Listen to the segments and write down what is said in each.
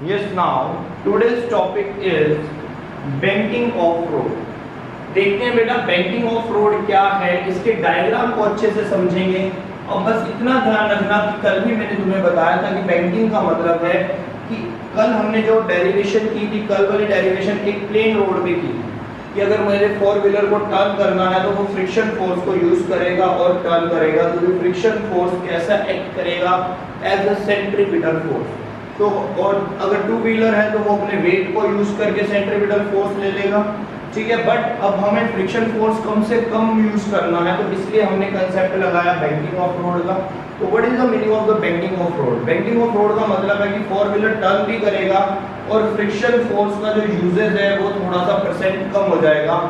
Yes, now today's topic is banking off road. देखते हैं बेटा बैंकिंग ऑफ रोड क्या है, इसके डायग्राम को अच्छे से समझेंगे। और बस इतना ध्यान रखना कि कल भी मैंने तुम्हें बताया था कि बैंकिंग का मतलब है कि कल हमने जो डेरिवेशन की थी, कल वाली डेरिवेशन एक प्लेन रोड पे की कि अगर मुझे फोर व्हीलर को टर्न करना है तो वो फ्रिक्शन फोर्स को यूज करेगा और टर्न करेगा। तो वो फ्रिक्शन फोर्स कैसा एक्ट करेगा? As a centripetal force. तो और अगर टू व्हीलर है तो वो अपने वेट को यूज करके सेंट्रीपिटल फोर्स ले लेगा, ठीक है। बट अब हमें फ्रिक्शन फोर्स कम से कम यूज करना है, तो इसलिए हमने कंसेप्ट लगाया बैंकिंग ऑफ रोड का। तो what is the meaning of the banking of road? Banking of road का मतलब है कि फोर व्हीलर टर्न भी करेगा और फ्रिक्शन फोर्स का जो यूजेज है वो थोड़ा सा परसेंट कम हो जाएगा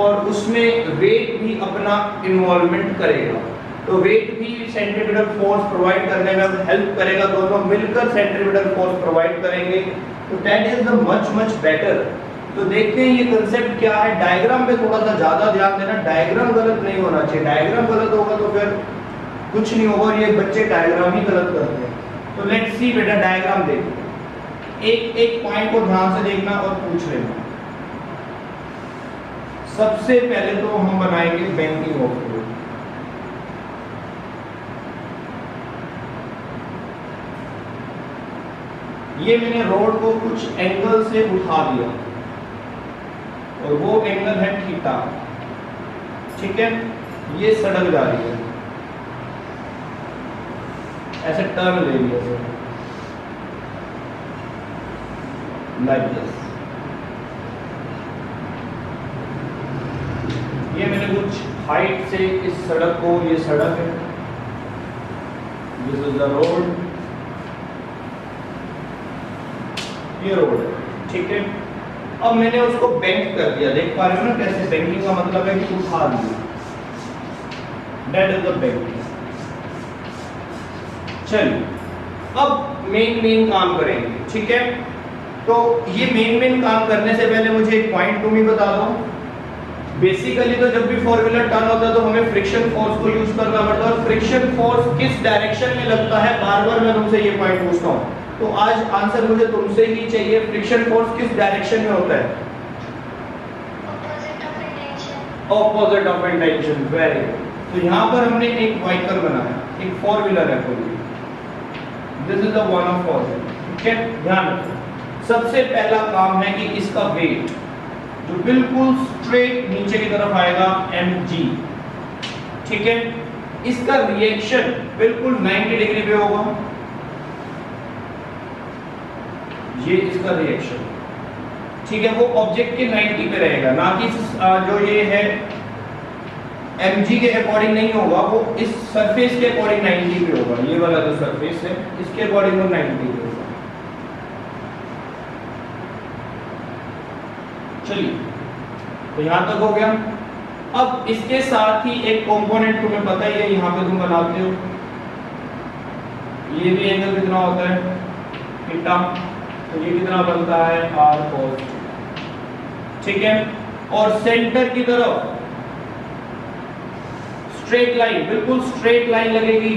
और उसमें वेट भी अपना इन्वॉल्वमेंट करेगा। तो वेट भी सेंट्रीपिटल फोर्स प्रोवाइड करने में हेल्प करेगा, दोनों मिलकर सेंट्रीपिटल फोर्स प्रोवाइड करेंगे। तो that is the much better. तो देखते हैं ये कंसेप्ट क्या है। डायग्राम पे थोड़ा सा ज्यादा ध्यान देना, डायग्राम गलत नहीं होना चाहिए। डायग्राम गलत होगा तो फिर कुछ नहीं होगा, और ये बच्चे डायग्राम ही गलत करते हैं। तो लेट्स सी बेटा, डायग्राम देखो, एक एक पॉइंट को ध्यान से देखना और पूछ लेना। सबसे पहले तो हम बनाएंगे बैंकिंग ऑफ रोड। ये मैंने रोड को कुछ एंगल से उठा दिया और वो एंगल है थीटा, ठीक है। ये सड़क जा रही है, ऐसे टर्न ले लिया लाइक दिस। ये मैंने कुछ हाइट से इस सड़क को, ये सड़क है, दिस इज द रोड, ये रोड है, ठीक है। अब मैंने उसको बैंक कर दिया, देख पा रहे हो ना कैसे? बैंकिंग का मतलब है कि उठा दिया, दैट इज द बैंकिंग। चलिए अब मेन काम करेंगे, ठीक है। तो ये मेन काम करने से पहले मुझे एक पॉइंट तुम ही बता दो। बेसिकली तो जब भी फोर व्हीलर टर्न होता है तो हमें फ्रिक्शन फोर्स को यूज करना पड़ता है, और फ्रिक्शन फोर्स किस डायरेक्शन में लगता है, बार बार मैं तुमसे ये पॉइंट पूछता हूँ। तो आज आंसर मुझे तुमसे ही चाहिए, फ्रिक्शन फोर्स किस डायरेक्शन में होता है? Opposite of intention. Very good. तो यहाँ पर हमने एक व्हीकल बनाया, एक फोर व्हीलर है कोई, this is the one of four, ठीक है। ध्यान रखो, सबसे पहला काम है कि इसका वेट जो बिल्कुल स्ट्रेट नीचे की तरफ आएगा mg, ठीक है। इसका रिएक्शन बिल्कुल 90 डिग्री पे होगा, ये इसका रिएक्शन, ठीक है। वो ऑब्जेक्ट के 90 पे रहेगा, ना कि जो ये है mg के अकॉर्डिंग नहीं होगा, वो इस सरफेस के अकॉर्डिंग 90 पे होगा। ये वाला जो सरफेस है इसके अकॉर्डिंग वो 90 पे होगा। चलिए, तो यहां तक हो गया। अब इसके साथ ही एक कंपोनेंट तुम्हें पता ही है, यहां पे तुम बनाते हो, ये भी एंगल कितना होता है? थीटा। तो ये कितना बनता है? r cos, ठीक है। और सेंटर की तरफ स्ट्रेट लाइन, बिल्कुल स्ट्रेट लाइन लगेगी।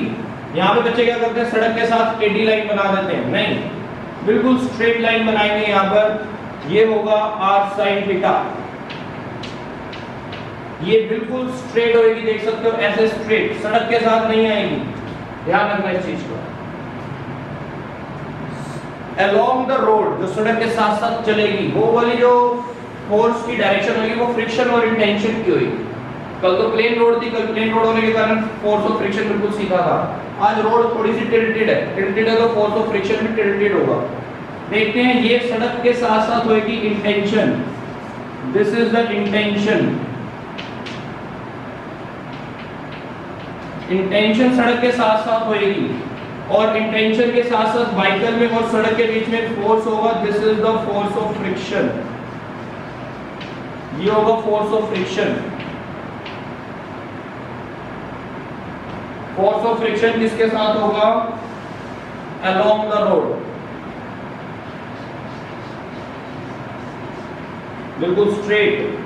यहाँ पे बच्चे क्या करते हैं, सड़क के साथ एडी लाइन बना देते हैं, नहीं, बिल्कुल स्ट्रेट लाइन बनाएंगे। यहाँ पर ये होगा r sin थीटा, ये बिल्कुल स्ट्रेट होगी, देख सकते हो ऐसे स्ट्रेट, सड़क के साथ नहीं आएगी, ध्यान रखना इस चीज को। Along the road, जो सड़क के साथ साथ चलेगी, वो वाली जो फोर्स की डायरेक्शन होगी वो फ्रिक्शन और इंटेंशन की होगी। कल तो प्लेन रोड थी, कल प्लेन रोड होने के कारण फोर्स ऑफ फ्रिक्शन बिल्कुल सीधा था। आज रोड थोड़ी सी टिल्टेड है तो फोर्स ऑफ फ्रिक्शन भी टिल्टेड होगा। देखते हैं, ये सड़क के साथ साथ होगी intention, this is the intention. Intention सड़क के साथ साथ होगी, और इंटेंशन के साथ साथ व्हीकल में और सड़क के बीच में फोर्स होगा, this is the force of friction. ये होगा force of friction. Force of friction किसके साथ होगा? along the road, बिल्कुल straight.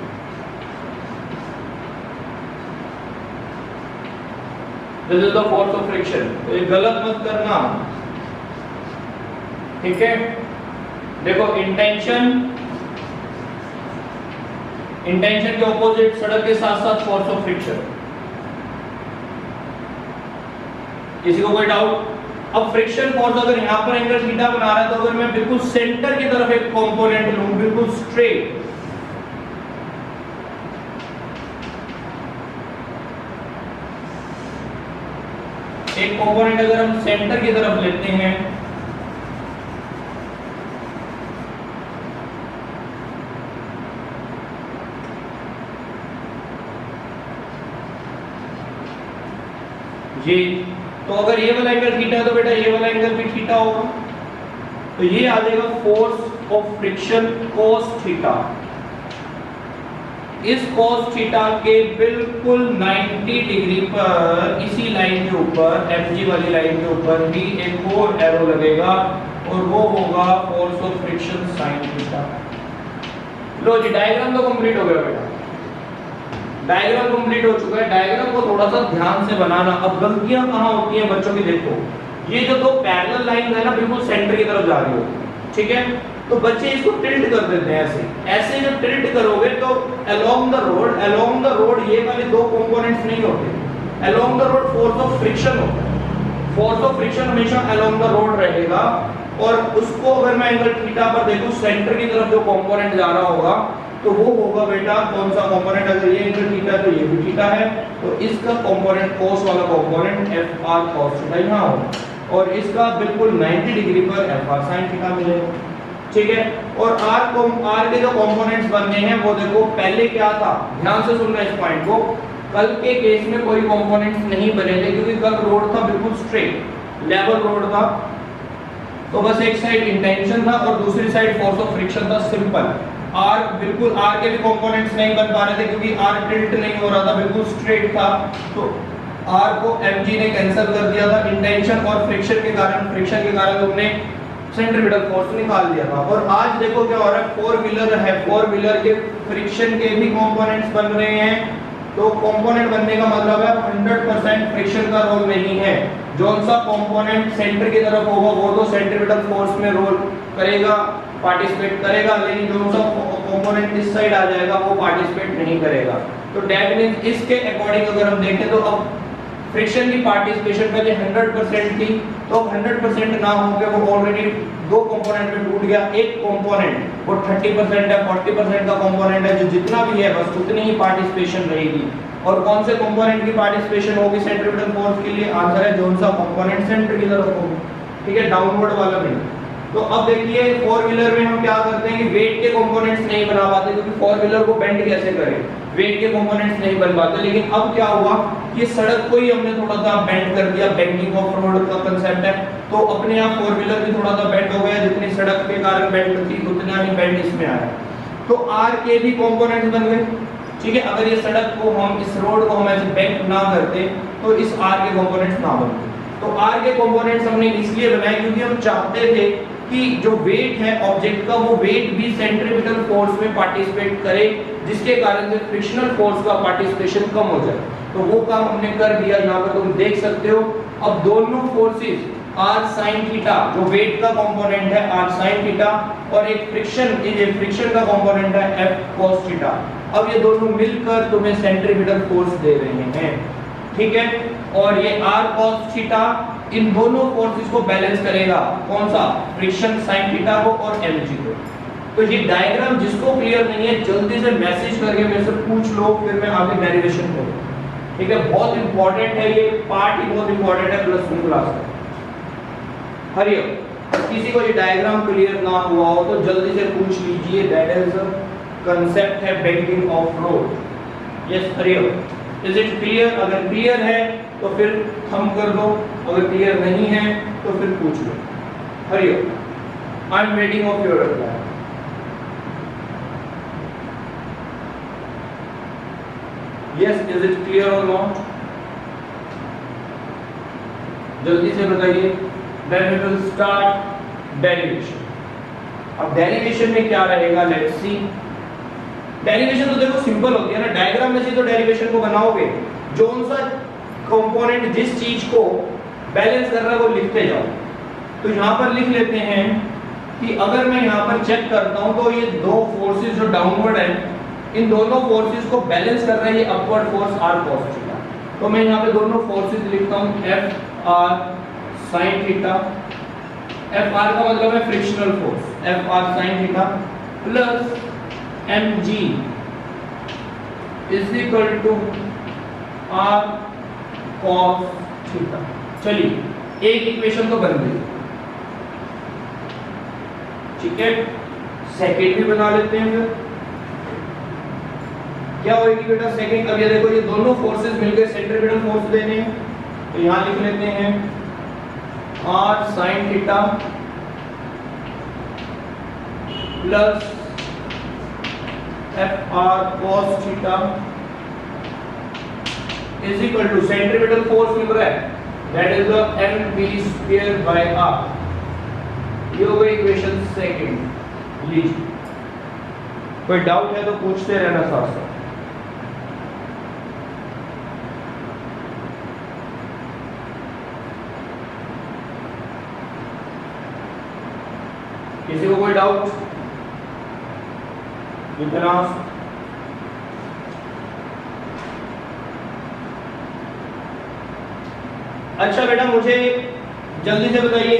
This is the force of friction. ये गलत मत करना, ठीक है। देखो इंटेंशन के ऑपोजिट सड़क के साथ साथ फोर्स ऑफ फ्रिक्शन। किसी को कोई डाउट? अब फ्रिक्शन फोर्स अगर यहां पर एंगल थीटा बना रहा है तो अगर मैं बिल्कुल सेंटर की तरफ एक कंपोनेंट लूं बिल्कुल स्ट्रेट, एक कंपोनेंट अगर हम सेंटर की तरफ लेते हैं ये, तो अगर ये वाला एंगल थीटा है तो बेटा ये वाला एंगल भी थीटा होगा, तो ये आ जाएगा force of friction cos theta. इस cos थीटा के बिल्कुल 90 डिग्री पर इसी लाइन के ऊपर mg वाली लाइन के ऊपर भी एक और एरो लगेगा और वो होगा force of friction sin theta. लो जी डायग्राम तो कंप्लीट हो गया बेटा, डायग्राम कंप्लीट हो चुका है। डायग्राम को थोड़ा सा ध्यान से बनाना। अब गलतियां कहां होती हैं बच्चों की, देखो ये जो दो पैरेलल लाइन है ना बिल्कुल सेंटर की तरफ जा रही होती है, ठीक है, तो बच्चे इसको टिल्ट कर देते हैं ऐसे ऐसे। जब टिल्ट करोगे तो अलोंग द रोड ये वाले दो कंपोनेंट्स नहीं होते, along the road force of friction होता है। फोर्स ऑफ फ्रिक्शन हमेशा अलोंग द रोड रहेगा और उसको अगर मैं एंगल थीटा पर देखूं सेंटर की तरफ जो कंपोनेंट जा रहा होगा तो वो होगा बेटा कौन सा कंपोनेंट, अगर ये एंगल थीटा तो ये भी थीटा है, तो इसका कंपोनेंट cos वाला कंपोनेंट fr cos थीटा यहां होगा और इसका बिल्कुल 90 डिग्री पर fr sin थीटा मिलेगा, ठीक है। और r के जो कंपोनेंट्स बनने हैं वो देखो पहले क्या था, ध्यान से सुनना इस पॉइंट को। कल के केस में कोई कंपोनेंट्स नहीं बने थे क्योंकि कल रोड था बिल्कुल स्ट्रेट लेवल रोड था, तो बस एक साइड इंटेंशन था और दूसरी साइड फोर्स ऑफ फ्रिक्शन था, सिंपल। R बिल्कुल R के भी कंपोनेंट्स नहीं बन पा रहे थे क्योंकि R टिल्ट नहीं हो रहा था, बिल्कुल स्ट्रेट था, तो R को mg ने कैंसिल कर दिया था। इंटेंशन और फ्रिक्शन के कारण तुमने सेंट्रीपिटल फोर्स निकाल दिया था। और आज देखो क्या हो रहा है, फोर व्हीलर के फ्रिक्शन के भी कंपोनेंट्स बन रहे हैं, तो कंपोनेंट बनने का मतलब है 100% फ्रिक्शन का रोल नहीं है। जौन सा कंपोनेंट सेंटर की तरफ होगा वो तो सेंट्रीपिटल फोर्स में रोल करेगा, पार्टिसिपेट करेगा, लेकिन जो सा कंपोनेंट इस साइड आ जाएगा वो पार्टिसिपेट नहीं करेगा। तो दैट मींस इसके अकॉर्डिंग अगर हम देखें तो अब फ्रिक्शन की पार्टिसिपेशन पहले 100% थी, तो 100% ना होकर वो ऑलरेडी दो कंपोनेंट में टूट गया। एक कंपोनेंट वो 30% है, 40% का कंपोनेंट है, जो जितना भी है बस उतनी ही पार्टिसिपेशन रहेगी। और कौन से कंपोनेंट की पार्टिसिपेशन होगी सेंट्रीपिटल फोर्स के लिए, आंसर है जोन सा कंपोनेंट सेंटर की तरफ होगा, ठीक है, डाउनवर्ड वाला नहीं। तो अब देखिए फोर व्हीलर में हम क्या करते हैं कि वेट के कंपोनेंट्स नहीं बना पाते क्योंकि फोर व्हीलर को बेंड कैसे करें, वेट के कंपोनेंट्स नहीं बन पाते। लेकिन अब क्या हुआ, ये सड़क को ही हमने थोड़ा सा बेंड कर दिया, बेंडिंग ऑफ रोड का कांसेप्ट है, तो अपने आप फोर व्हीलर भी थोड़ा सा बेंड हो गया, जितनी सड़क के कारण बेंड थी उतना ही बेंड इसमें आया, तो आर के भी कंपोनेंट्स बन गए, ठीक है। अगर ये सड़क को हम इस रोड को हम ऐसे बेंड ना करते तो इस आर के कंपोनेंट्स ना बनते। तो आर के कंपोनेंट्स हमने इसलिए बनाए क्योंकि हम चाहते थे कि जो वेट है ऑब्जेक्ट का वो वेट भी सेंट्रीपिटल फोर्स में पार्टिसिपेट करे, जिसके कारण से फ्रिक्शनल फोर्स का पार्टिसिपेशन कम हो जाए। तो वो काम हमने कर दिया, यहाँ पर तुम देख सकते हो। अब दोनों फोर्सेस r sin थीटा जो वेट का कंपोनेंट है r sin थीटा और एक फ्रिक्शन का कंपोनेंट है f cos थीटा, अब ये दोनों मिलकर तुम्हें सेंट्रीपिटल फोर्स दे रहे हैं, ठीक है। और ये r cos थीटा इन दोनों फोर्सेस को बैलेंस करेगा, कौन सा, फ्रिक्शन sin थीटा को और mg को। तो ये डायग्राम जिसको क्लियर नहीं है जल्दी से मैसेज करके मेरे से पूछ लो, फिर मैं आगे डेरिवेशन करूँ, ठीक है। बहुत इंपॉर्टेंट है ये पार्ट ही, बहुत इंपॉर्टेंट है +1 क्लास का। हरिओम, किसी को ये डायग्राम क्लियर ना हुआ हो तो जल्दी से पूछ लीजिए। दैट इज कंसेप्ट है bending of road. Yes Hariom, is it clear? अगर क्लियर है तो फिर थंब कर दो, अगर क्लियर नहीं है तो फिर पूछ लो। Hariom, I am waiting of your reply. Yes, is it clear or not? जल्दी से बताइए। Then we will start derivation. अब derivation में क्या रहेगा? Let's see. Derivation तो देखो सिंपल होती है ना, डायग्राम में से तो derivation को बनाओगे, जोन सा कंपोनेंट जिस चीज को बैलेंस कर रहा है वो लिखते जाओ। तो यहाँ पर लिख लेते हैं कि अगर मैं यहाँ पर चेक करता हूँ तो ये दो फोर्सेस जो डाउनवर्ड है, इन दोनों फोर्सेस को बैलेंस कर रहा है ये upward force r cos theta. तो मैं यहाँ पे दोनों फोर्सेस लिखता हूँ F r sin theta, F r का मतलब है frictional force, F r sin theta plus mg is equal to r cos theta. चलिए एक इक्वेशन तो बन गई, ठीक है, सेकंड भी बना लेते हैं। फिर क्या होगी बेटा सेकंड? अब ये देखो ये दोनों फोर्सेस मिलकर सेंट्रीपिटल फोर्स देने हैं, तो यहां लिख लेते हैं r sin theta plus f r cos theta is equal to centripetal force मिल रहा है, that is the mv square by r। ये हो गई इक्वेशन सेकंड। लीजिए कोई डाउट है तो पूछते रहना साथ साथ। किसी को कोई डाउट? अच्छा बेटा मुझे जल्दी से बताइए,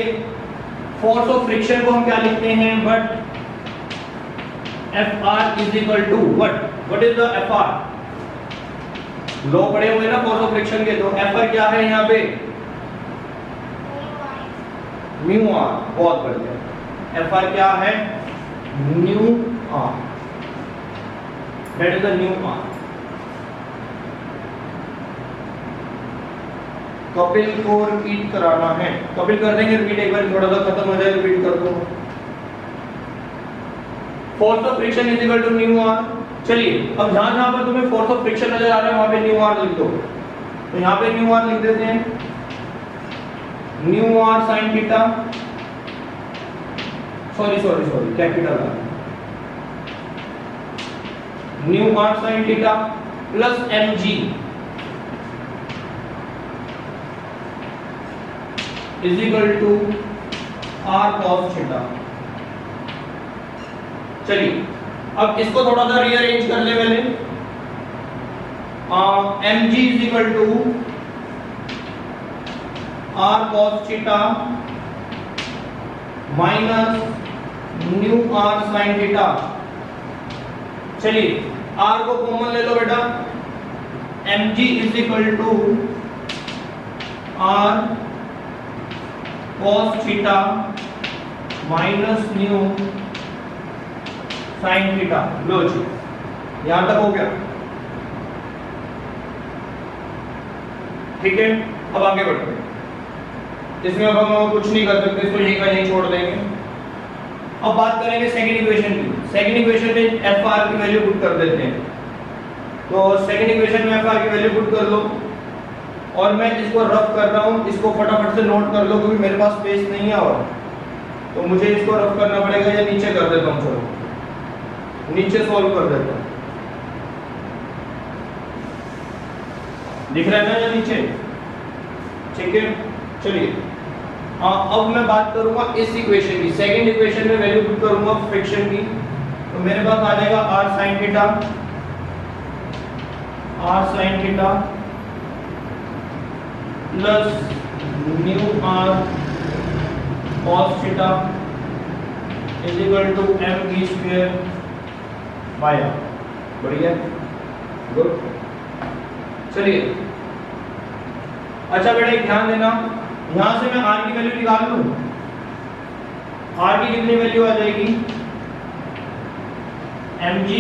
फोर्स ऑफ फ्रिक्शन को हम क्या लिखते हैं? But F r is equal to what is the F r? लो पड़े हुए ना फोर्स ऑफ फ्रिक्शन के, तो F r क्या है यहाँ पे? Mu r। बहुत बढ़िया, F r क्या है? Mu r, that is the mu r। Kapil को रिपीट कराना है, कपिल कर देंगे रिपीट, एक बार थोड़ा सा खत्म हो जाए रिपीट कर दो। Force of friction is equal to mu R. चलिए अब जहां जहां पर तुम्हें फोर्स ऑफ फ्रिक्शन नजर आ रहा है वहां पे न्यू आर लिख दो, तो यहां पे न्यू आर लिख देते हैं, mu R sin theta, sorry capital R, mu R sin theta plus mg is equal to r cos theta. चलिए अब इसको थोड़ा सा रीअरेंज कर ले पहले। mg is equal to r cos theta minus mu r sin theta. चलिए r को कॉमन ले लो बेटा, mg is equal to r cos theta minus mu sin theta. लो जी यहां तक हो गया, ठीक है। अब आगे बढ़ते हैं, इसमें अब हम कुछ नहीं कर सकते, इसको यहीं का यहीं छोड़ देंगे। अब बात करेंगे सेकंड इक्वेशन की। सेकंड इक्वेशन में एफ आर की वैल्यू पुट कर देते हैं, तो सेकंड इक्वेशन में एफ आर की वैल्यू पुट कर लो, और मैं इसको रफ कर रहा हूं, इसको फटाफट से नोट कर लो क्योंकि मेरे पास स्पेस नहीं है और, तो मुझे इसको रफ करना पड़ेगा, या नीचे कर देता हूं, चलो नीचे सॉल्व कर देता हूं, दिख रहा है ना या नीचे, ठीक है। चलिए अब मैं बात करूंगा इस इक्वेशन की, सेकंड इक्वेशन में वैल्यू पुट करूंगा फ्रिक्शन की, तो मेरे पास आ जाएगा r sin theta, plus mu r cos theta is equal to mv square by r। बढ़िया, गुड। चलिए अच्छा बेटा एक ध्यान देना, यहां से मैं r की वैल्यू निकाल लूं, r की कितनी वैल्यू आ जाएगी? mg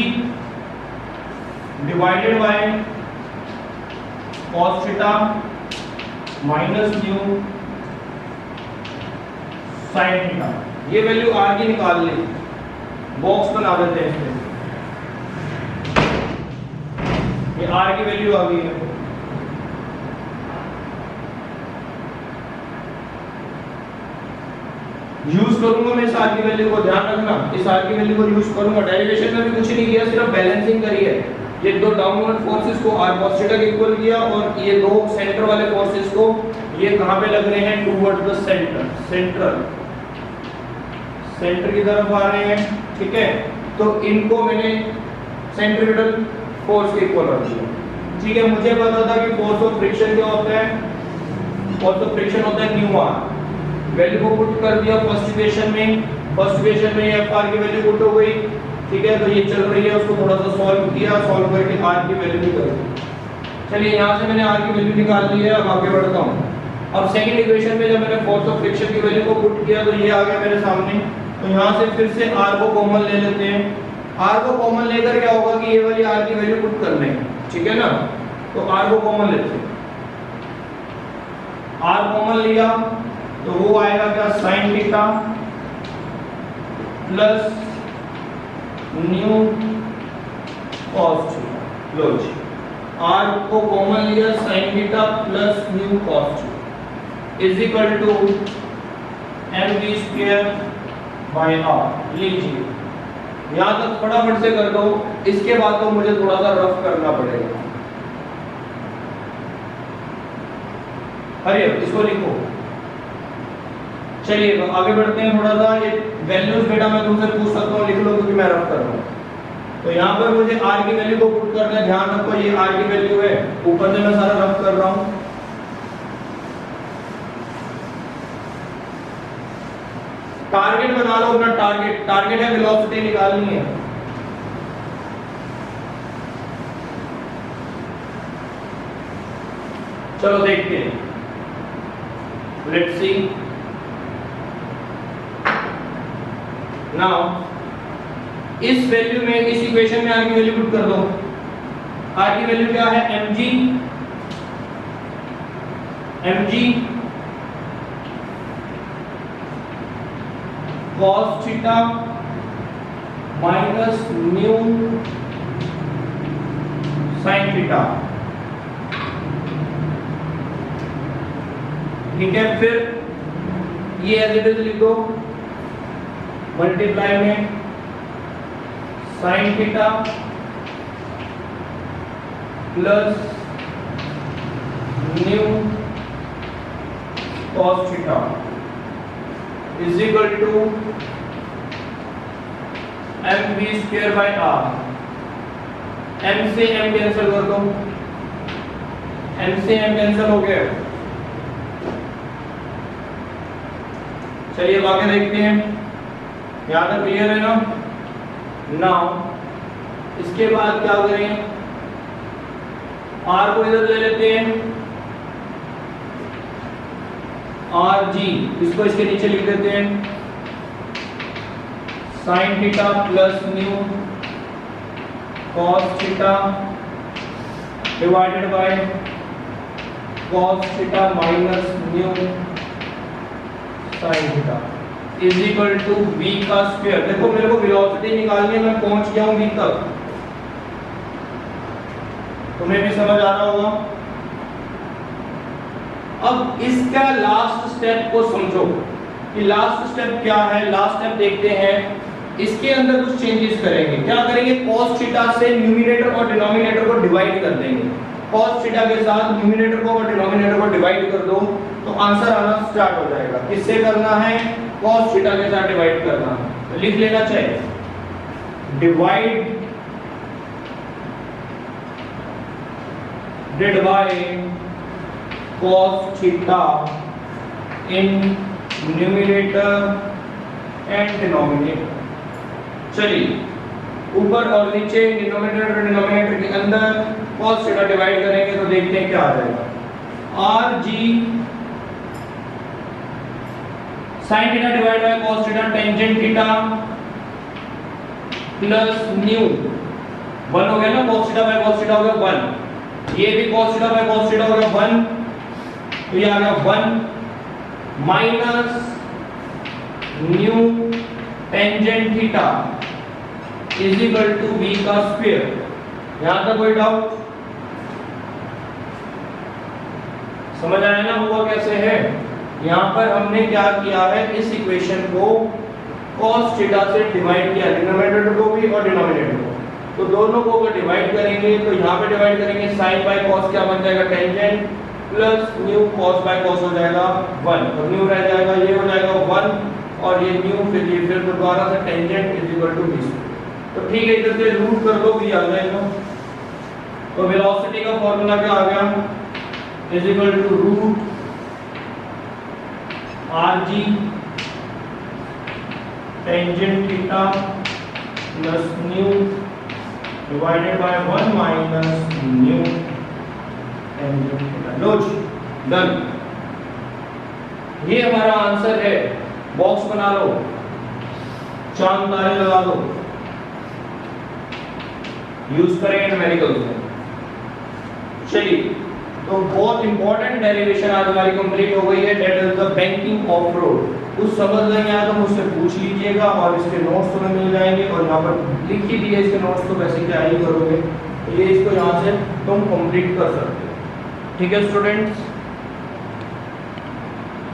divided by cos theta minus mu sin theta. ये वैल्यू r की निकाल ली, बॉक्स बना देते हैं इसमें, ये r की वैल्यू आ गई है। यूज करूंगा मैं इस r की वैल्यू को, ध्यान रखना इस r की वैल्यू को यूज करूंगा। डेरिवेशन में भी कुछ नहीं किया, सिर्फ बैलेंसिंग करी है। ये दो डाउनवर्ड फोर्सेस को r cos थीटा के इक्वल किया, और ये दो सेंटर वाले फोर्सेस को ये कहां पे लग रहे हैं? टुवर्ड्स द सेंटर, सेंटर की तरफ आ रहे हैं, ठीक है। तो इनको मैंने सेंट्रीपिटल फोर्स के इक्वल रख दिया, ठीक है। मुझे पता था कि फोर्स ऑफ फ्रिक्शन क्या होता है, फोर्स ऑफ फ्रिक्शन होता है न्यू आर। वैल्यू को पुट कर दिया फर्स्ट इक्वेशन में, फर्स्ट इक्वेशन में एफ आर की वैल्यू पुट हो गई, ठीक है। तो ये चल रही है, उसको थोड़ा सा सॉल्व किया, सॉल्व करके आर की वैल्यू निकाल दी। चलिए यहाँ से मैंने आर की वैल्यू निकाल ली है, अब आगे बढ़ता हूँ। अब सेकंड इक्वेशन में जब मैंने फोर्स ऑफ फ्रिक्शन की वैल्यू को पुट किया तो ये आ गया मेरे सामने। तो यहाँ से फिर से आर को कॉमन ले लेते हैं। आर को कॉमन लेकर क्या होगा कि ये वाली आर की वैल्यू पुट कर लेंगे, ठीक है ना। तो आर को कॉमन लेते हैं, आर कॉमन लिया तो वो आएगा क्या, sine theta plus mu cos theta. लो जी, आर को कॉमन लिया, sine theta plus mu cos theta is equal to mv square by R. लीजिए यहाँ तक फटाफट से कर दो, इसके बाद तो मुझे थोड़ा सा रफ करना पड़ेगा। अरे इसको लिखो। चलिए आगे बढ़ते हैं थोड़ा सा। ये वैल्यूज बेटा मैं तुमसे पूछ सकता हूँ, लिख लो क्योंकि मैं रफ कर रहा हूँ। तो यहाँ पर मुझे r की वैल्यू को पुट करना है, ध्यान रखो ये r की वैल्यू है, ऊपर से मैं सारा रफ कर रहा हूँ। टारगेट बना लो अपना, टारगेट है वेलोसिटी निकालनी है। चलो देखते हैं, लेट्स सी नाउ। इस वैल्यू में, इस इक्वेशन में आर की वैल्यू पुट कर दो। आर की वैल्यू क्या है, mg cos theta minus mu sine theta, ठीक है। फिर ये एज इट इज लिख दो, मल्टीप्लाई में sine theta plus mu cos theta is equal to mv square by r। m से m कैंसिल कर दो, m से m कैंसिल हो गया। चलिए आगे देखते हैं, यहाँ तक क्लियर है ना। नाउ इसके बाद क्या करें, r को इधर ले लेते हैं, rg इसको इसके नीचे लिख देते हैं, sine theta plus mu cos theta divided by cos theta minus mu sine theta is equal to v का स्क्वायर। देखो मेरे को वेलोसिटी निकालनी है, मैं पहुंच गया हूं v तक, तुम्हें भी समझ आ रहा होगा। अब इसका लास्ट स्टेप को समझो कि लास्ट स्टेप क्या है। लास्ट स्टेप देखते हैं, इसके अंदर कुछ चेंजेस करेंगे। क्या करेंगे, cos थीटा से न्यूमरेटर और डिनोमिनेटर को डिवाइड कर देंगे। cos थीटा के साथ न्यूमरेटर को और डिनोमिनेटर को डिवाइड कर दो तो आंसर आना स्टार्ट हो जाएगा। किससे करना है, cos थीटा के साथ डिवाइड करना है। तो लिख लेना चाहिए, divide did bye cos theta in numerator and denominator. चलिए ऊपर और नीचे डिनोमिनेटर और डिनोमिनेटर के अंदर cos थीटा डिवाइड करेंगे तो देखते हैं क्या आ जाएगा। rg sin theta divide by cos theta tangent theta plus mu 1 हो गया ना, cos theta by cos theta हो गया 1, ये भी cos theta by cos theta हो गया 1, तो ये आ गया 1 minus mu tangent theta is equal to v का स्क्वायर। यहां तक कोई डाउट, समझ आया ना हुआ कैसे है। यहां पर हमने क्या किया है, इस इक्वेशन को cos थीटा से डिवाइड किया, डिनोमिनेटर को भी और डिनोमिनेटर को। तो दोनों को अगर डिवाइड करेंगे तो यहां पे डिवाइड करेंगे, sin बाय cos क्या बन जाएगा, tangent plus mu cos by cos हो जाएगा 1, और न्यू रह जाएगा, ये हो जाएगा 1 और ये न्यू फिर दोबारा से tangent is equal to b. तो ठीक है, इधर से रूट कर दो, भी आ जाएगा। तो वेलोसिटी का फॉर्मूला क्या आ गया, is equal to root r g tangent theta plus mu divided by 1 minus mu tangent theta. लो जी, डन। ये हमारा आंसर है। बॉक्स बना लो, चांद तारे लगा दो, यूज करें न्यूमेरिकल्स में। चलिए, तो बहुत इंपॉर्टेंट डेरिवेशन आज हमारी कंप्लीट हो गई है, that is the banking of road. कुछ समझ नहीं आया तो मुझसे पूछ लीजिएगा और इसके नोट्स तुम्हें मिल जाएंगे, और यहाँ पर लिख ही दिए इसके नोट्स, तो वैसे क्या ही करोगे, तो ये इसको यहाँ से तुम कंप्लीट कर सकते हो। ठीक है स्टूडेंट्स।